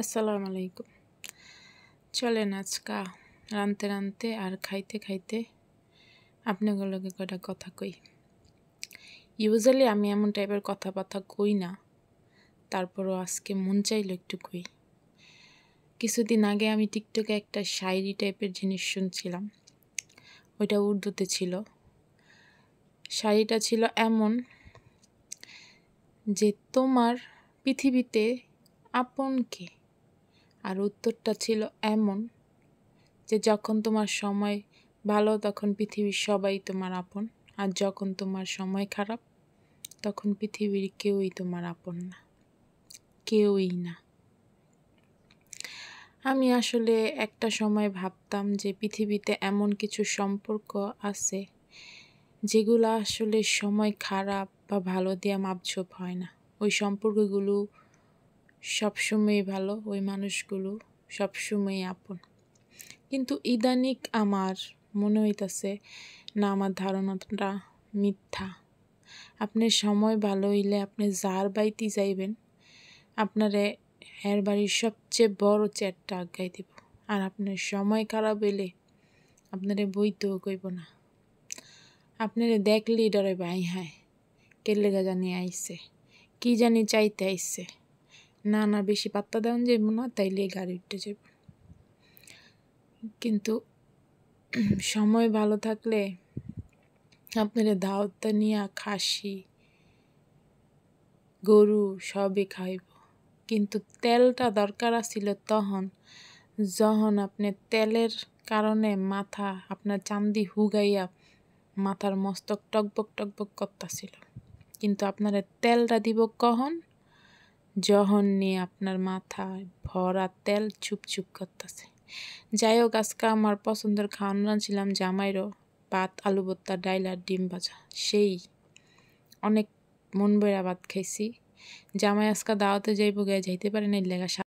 আসসালামু আলাইকুম। চলেন আজকা রানতে রানতে আর খাইতে খাইতে আপনাগুলোকে কয়টা কথা কই। ইউজুয়ালি আমি এমন টাইপের কথাবার্তা কই না, তারপরও আজকে মন চাইলো একটু কই। কিছুদিন আগে আমি টিকটকে একটা শায়রি টাইপের জিনিস শুনছিলাম, ওইটা উর্দুতে ছিল। শায়রিটা ছিল এমন যে তোমার পৃথিবীতে আপন কে, আর উত্তরটা ছিল এমন যে যখন তোমার সময় ভালো তখন পৃথিবীর সবাই তোমার আপন, আর যখন তোমার সময় খারাপ তখন পৃথিবীর কেউই তোমার আপন না, কেউই না। আমি আসলে একটা সময় ভাবতাম যে পৃথিবীতে এমন কিছু সম্পর্ক আছে যেগুলো আসলে সময় খারাপ বা ভালো দিয়ে মাপঝোপ হয় না। ওই সম্পর্কগুলো সবসময়ই ভালো, ওই মানুষগুলো সবসময়ই আপন। কিন্তু ইদানিক আমার মনে হইতাছে না, আমার ধারণাটা মিথ্যা। আপনার সময় ভালো হইলে আপনি যার বাড়িতে যাইবেন আপনারে এর বাড়ির সবচেয়ে বড় চেয়ারটা আগাই দিব, আর আপনার সময় খারাপ হইলে আপনারে বইতেও কইব না। আপনারে দেখলেই ডরাইব, আই হায় কেলেগা জানি আইসে, কি জানি চাইতে আইসে, না বেশি পাত্তা দেওয়া যাইব না, তাইলে গাড়ি উঠতে যাইব। কিন্তু সময় ভালো থাকলে আপনারা দাওয়াতটা নিয়ে খাসি গরু সবই খাইব, কিন্তু তেলটা দরকার আছিল তখন যখন আপনি তেলের কারণে মাথা আপনার চান্দি হুগাইয়া মাথার মস্তক টকবক টকবক করতেছিল। কিন্তু আপনারা তেলটা দিব কখন, যখন নিয়ে আপনার মাথায় ভরা তেল চুপ করতেছে। যাই হোক, আজকে আমার পছন্দের খাওয়ানো রাঁধছিলাম জামাইরও, ভাত আলু ভর্তা ডাইল আর ডিম ভাজা। সেই অনেক মন বইরা ভাত খাইছি। জামাই আজকে দাওয়াতে যাইতে পারে না, লেগা